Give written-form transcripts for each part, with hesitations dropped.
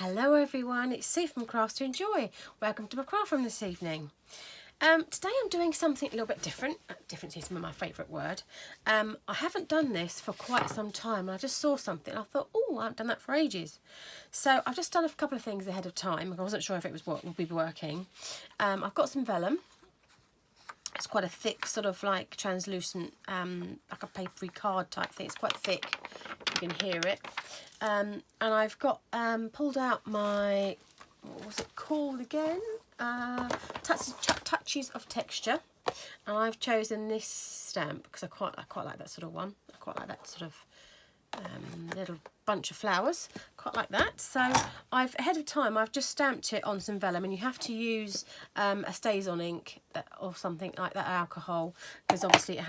Hello everyone, it's Sue from Crafts to Enjoy. Welcome to my craft room this evening. Today I'm doing something a little bit different. Different is my favourite word. I haven't done this for quite some time. I just saw something. I thought, oh, I haven't done that for ages. So I've just done a couple of things ahead of time. I wasn't sure if it was what would be working. I've got some vellum. It's quite a thick, sort of like translucent, like a papery card type thing. It's quite thick. You can hear it. And I've got pulled out my, what was it called again? Touches of Texture. And I've chosen this stamp because I quite like that sort of one. I quite like that sort of little bunch of flowers, quite like that. So ahead of time I've just stamped it on some vellum, and you have to use a StazOn ink or something like that, alcohol, because obviously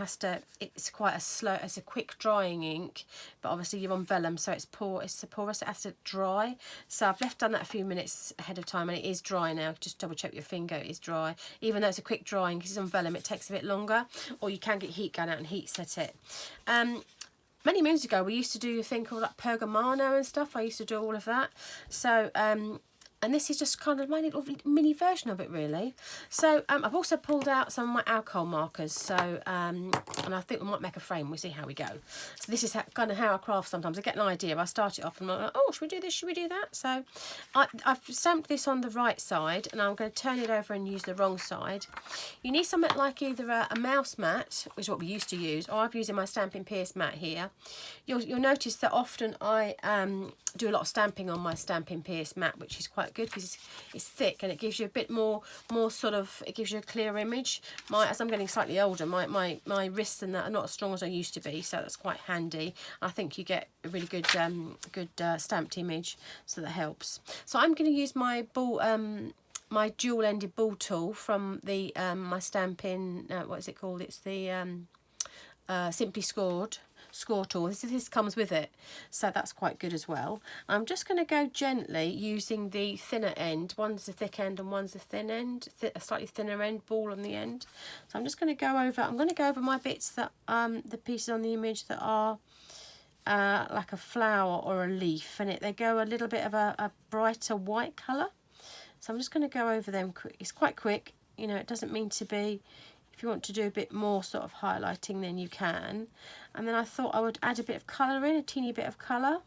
it's quite a slow, it's a quick drying ink, but obviously you're on vellum, so it's porous, it has to dry. So I've done that a few minutes ahead of time, and it is dry now. Just double check your finger, it is dry, even though it's a quick drying, because it's on vellum it takes a bit longer, or you can get heat gun out and heat set it. Many moons ago, we used to do a thing called like Pergamano and stuff. I used to do all of that. So, and this is just kind of my little mini version of it, really. So, I've also pulled out some of my alcohol markers. So, and I think we might make a frame. We'll see how we go. So this is kind of how I craft sometimes. I get an idea. I start it off and I'm like, oh, should we do this? Should we do that? So, I've stamped this on the right side, and I'm going to turn it over and use the wrong side. You need something like either a mouse mat, which is what we used to use, or I've used my Stampin' Pierce mat here. You'll notice that often I do a lot of stamping on my Stampin' Pierce mat, which is quite good because it's thick and it gives you a bit more sort of, it gives you a clear image. As I'm getting slightly older, my wrists and that are not as strong as I used to be, so that's quite handy. I think you get a really good stamped image, so that helps. So I'm going to use my ball, my dual-ended ball tool from the my Stampin', what is it called? It's the Simply Score tool. This comes with it, so that's quite good as well. I'm just going to go gently using the thinner end. One's the thick end and one's the thin end, a slightly thinner end, ball on the end. So I'm just going to go over. I'm going to go over my bits that the pieces on the image that are like a flower or a leaf, and they go a little bit of a brighter white colour. So I'm just going to go over them quick. It's quite quick, you know. It doesn't mean to be. If you want to do a bit more sort of highlighting, then you can. And then I thought I would add a bit of colour in, a teeny bit of colour.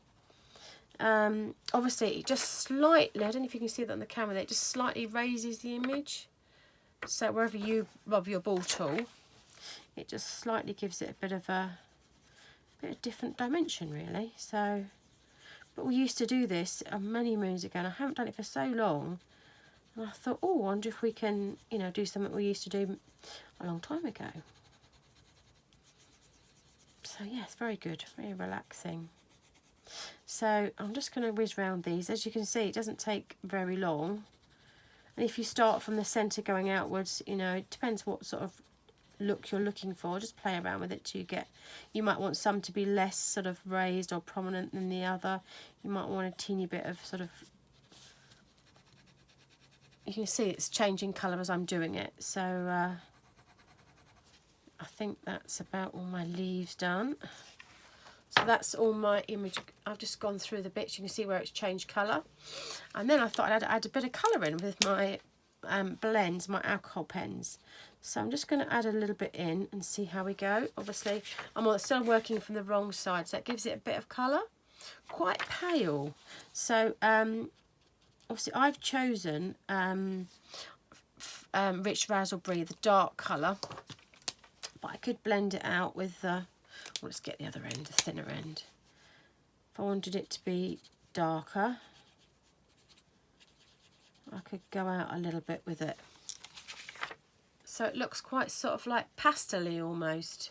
Obviously, it just slightly, I don't know if you can see that on the camera there, it just slightly raises the image. So wherever you rub your ball tool, it just slightly gives it a bit of different dimension, really. So, but we used to do this many moons ago, and I haven't done it for so long. And I thought, oh, I wonder if we can, you know, do something we used to do a long time ago. So yes, very good, very relaxing. So I'm just going to whiz round these. As you can see, it doesn't take very long. And if you start from the centre going outwards, you know, it depends what sort of look you're looking for. Just play around with it till you get, you might want some to be less sort of raised or prominent than the other. You might want a teeny bit of sort of, you can see it's changing colour as I'm doing it. So I think that's about all my leaves done. So that's all my image. I've just gone through the bits. You can see where it's changed colour. And then I thought I'd add a bit of colour in with my blends, my alcohol pens. So I'm just going to add a little bit in and see how we go. Obviously, I'm still working from the wrong side, so it gives it a bit of colour. Quite pale. So obviously I've chosen Rich Raspberry, the dark colour. But I could blend it out with well, let's get the other end, the thinner end. If I wanted it to be darker, I could go out a little bit with it. So it looks quite sort of like pastel-y almost.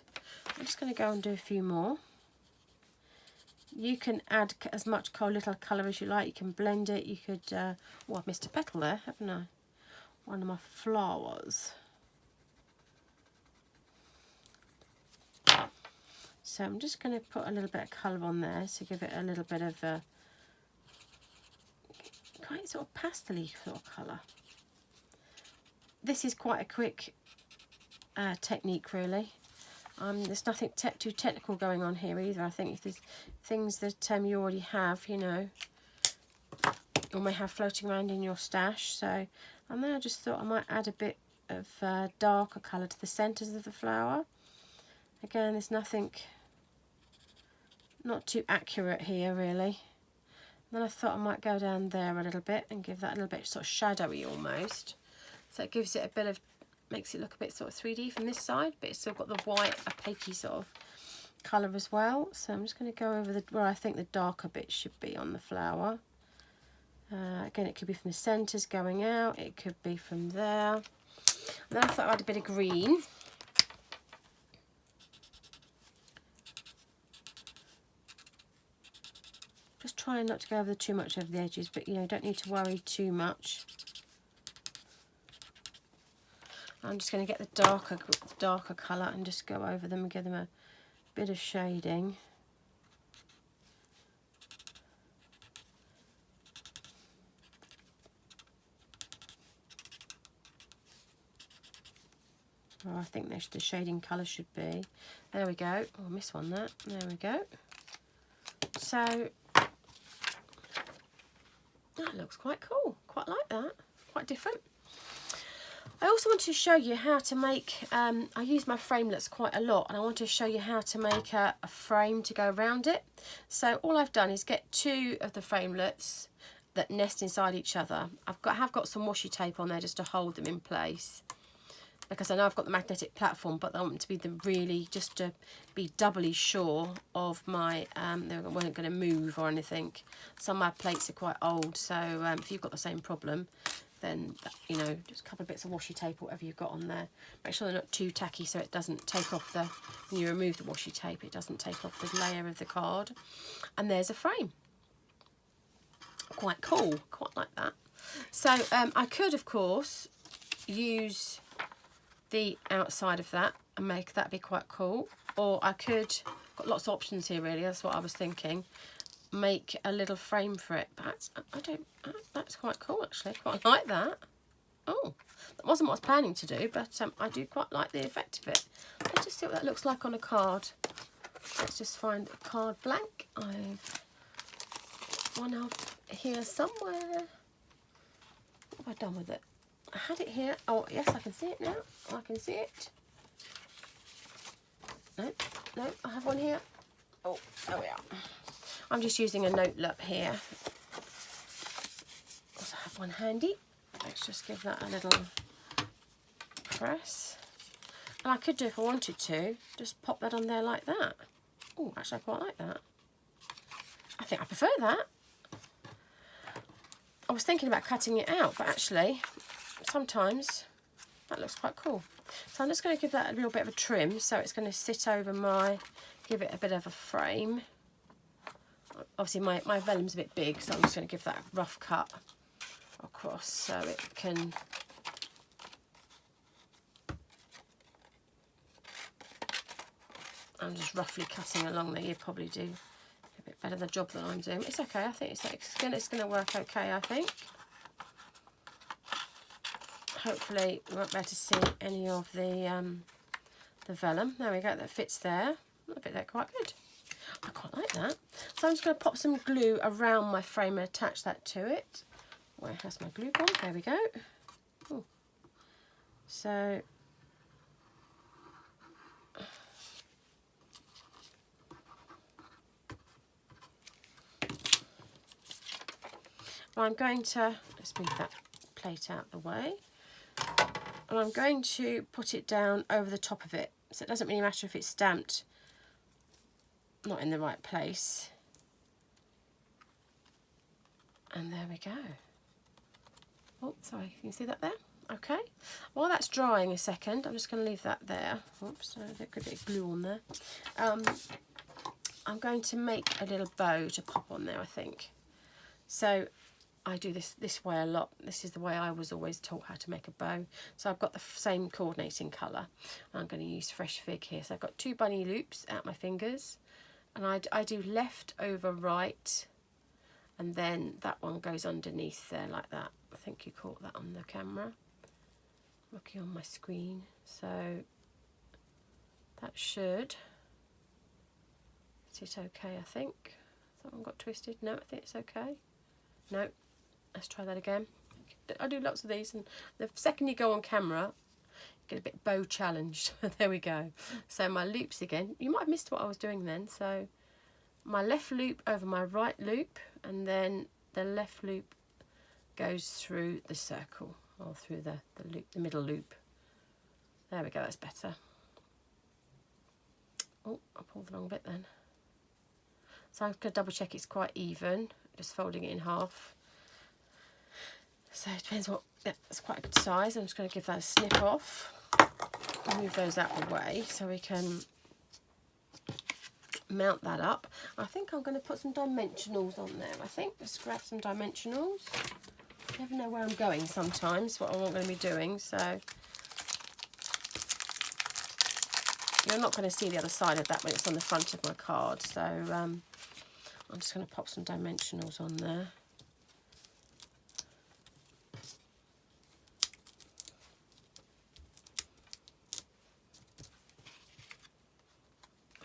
I'm just going to go and do a few more. You can add as much little colour as you like. You can blend it. You could, oh, I've missed a petal there, haven't I? One of my flowers. So I'm just going to put a little bit of colour on there to give it a little bit of a quite sort of pastel-y sort of colour. This is quite a quick technique, really. There's nothing too technical going on here either. I think if there's things that you already have, you know, or may have floating around in your stash. So, and then I just thought I might add a bit of darker colour to the centres of the flower. Again, there's nothing, not too accurate here really. And then I thought I might go down there a little bit and give that a little bit sort of shadowy almost. So it gives it a bit of, makes it look a bit sort of 3D from this side, but it's still got the white opaque sort of colour as well. So I'm just going to go over the where I think the darker bit should be on the flower. Again, it could be from the centres going out, it could be from there. And then I thought I'd add a bit of green. Just trying not to go over too much over the edges, but you know, don't need to worry too much. I'm just going to get the darker colour and just go over them and give them a bit of shading. Oh, I think the shading colour should be. There we go. Oh, I missed one there. There we go. So that looks quite cool. Quite like that. Quite different. I also want to show you how to make, I use my framelets quite a lot, and I want to show you how to make a frame to go around it. So all I've done is get 2 of the framelets that nest inside each other. I have got some washi tape on there just to hold them in place, because I know I've got the magnetic platform, but I want to be really just to be doubly sure of my, they weren't going to move or anything. Some of my plates are quite old, so if you've got the same problem, then, you know, just a couple of bits of washi tape, whatever you've got on there. Make sure they're not too tacky so it doesn't take off the, when you remove the washi tape, it doesn't take off the layer of the card. And there's a frame. Quite cool, quite like that. So I could, of course, use the outside of that and make that be quite cool. Or I could, got lots of options here really, that's what I was thinking. Make a little frame for it, but that's quite cool actually, quite like that. Oh, that wasn't what I was planning to do, but I do quite like the effect of it. Let's just see what that looks like on a card. Let's just find a card blank. I've one out here somewhere. What have I done with it? I had it here. Oh yes, I can see it now. I can see it. No, I have one here. Oh, there we are. I'm just using a note here. Also have one handy. Let's just give that a little press. And I could do, if I wanted to, just pop that on there like that. Oh, actually I quite like that. I think I prefer that. I was thinking about cutting it out, but actually sometimes that looks quite cool. So I'm just going to give that a little bit of a trim, so it's going to sit over my, give it a bit of a frame. Obviously my velum's a bit big, so I'm just going to give that a rough cut across so it can, I'm just roughly cutting along there. You probably do a bit better the job than I'm doing. It's okay, I think it's going to work okay, I think. Hopefully you won't be able to see any of the vellum. There we go, that fits there. I think they're quite good. I quite like that. So I'm just going to pop some glue around my frame and attach that to it. Where has my glue gone? There we go. Ooh. So I'm going to, let's move that plate out the way. And I'm going to put it down over the top of it. So it doesn't really matter if it's stamped not in the right place. And there we go. Oh, sorry, can you see that there? Okay. While that's drying a second, I'm just going to leave that there. Oops, there could be a glue on there. I'm going to make a little bow to pop on there, I think. So I do this way a lot. This is the way I was always taught how to make a bow. So I've got the same coordinating colour. I'm going to use fresh fig here. So I've got 2 bunny loops out my fingers. And I do left over right, and then that one goes underneath there like that. I think you caught that on the camera, looking on my screen. So that should sit okay, I think. That one got twisted. No, I think it's okay. No, Let's try that again. I do lots of these, and the second you go on camera, you get a bit bow challenged. There we go. So my loops again. You might have missed what I was doing then. So my left loop over my right loop, and then the left loop goes through the circle, or through the loop, the middle loop. There we go, that's better. Oh, I pulled the wrong bit then. So I'm going to double check it's quite even, just folding it in half. So it depends what, yeah, it's quite a good size. I'm just going to give that a snip off. Move those out of the way so we can mount that up. I think I'm going to put some dimensionals on there. I think let's grab some dimensionals. You never know where I'm going sometimes, what I'm going to be doing. So you're not going to see the other side of that when it's on the front of my card. So I'm just going to pop some dimensionals on there.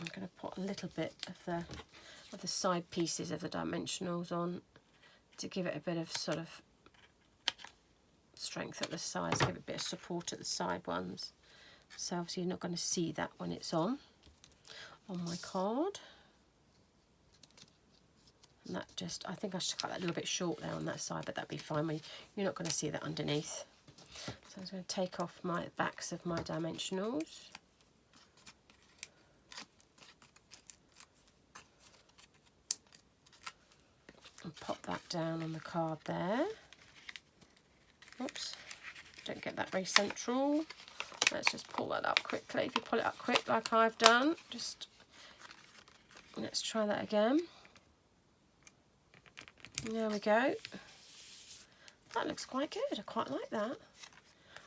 I'm going to put a little bit of the side pieces of the dimensionals on to give it a bit of sort of strength at the sides, give it a bit of support at the side ones. So obviously you're not going to see that when it's on my card. And that just, I think I should cut that a little bit short there on that side, but that'd be fine. You're not going to see that underneath. So I'm going to take off my backs of my dimensionals. And pop that down on the card there. Oops, don't get that very central. Let's just pull that up quickly. If you pull it up quick like I've done, just let's try that again. There we go. That looks quite good. I quite like that.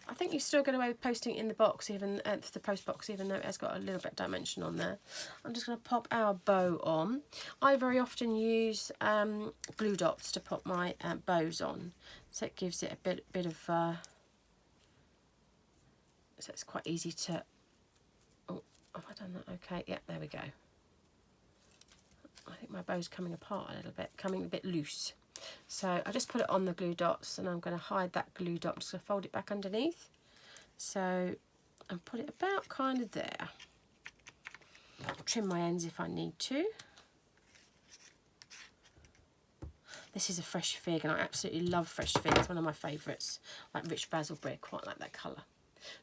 I think you still get away with posting it in the box, even the post box, even though it has got a little bit of dimension on there. I'm just going to pop our bow on. I very often use glue dots to put my bows on, so it gives it a bit of. So it's quite easy to. Oh, have I done that? Okay, yeah, there we go. I think my bow's coming apart a little bit, coming a bit loose. So I just put it on the glue dots, and I'm going to hide that glue dot. I'm just going to fold it back underneath. So, and put it about kind of there. Trim my ends if I need to. This is a fresh fig, and I absolutely love fresh fig. It's one of my favourites, like rich raspberry. Quite like that colour.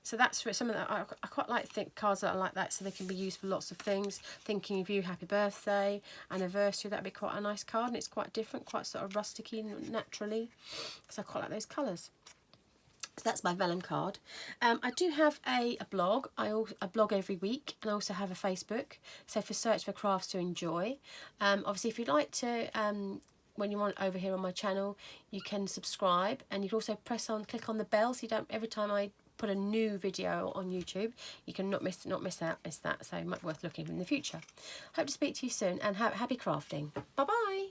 So that's for some of that. I quite like thick cards that are like that, so they can be used for lots of things. Thinking of you, happy birthday, anniversary, that'd be quite a nice card, and it's quite different, quite sort of rusticy naturally. So I quite like those colours. So that's my vellum card. I do have a blog. I blog every week, and I also have a Facebook. So for Search for Crafts to Enjoy. Obviously, if you'd like to. When you're over here on my channel, you can subscribe, and you can also click on the bell, so you don't, every time I put a new video on YouTube, you can not miss that. So it might be worth looking in the future. Hope to speak to you soon, and happy crafting. Bye bye.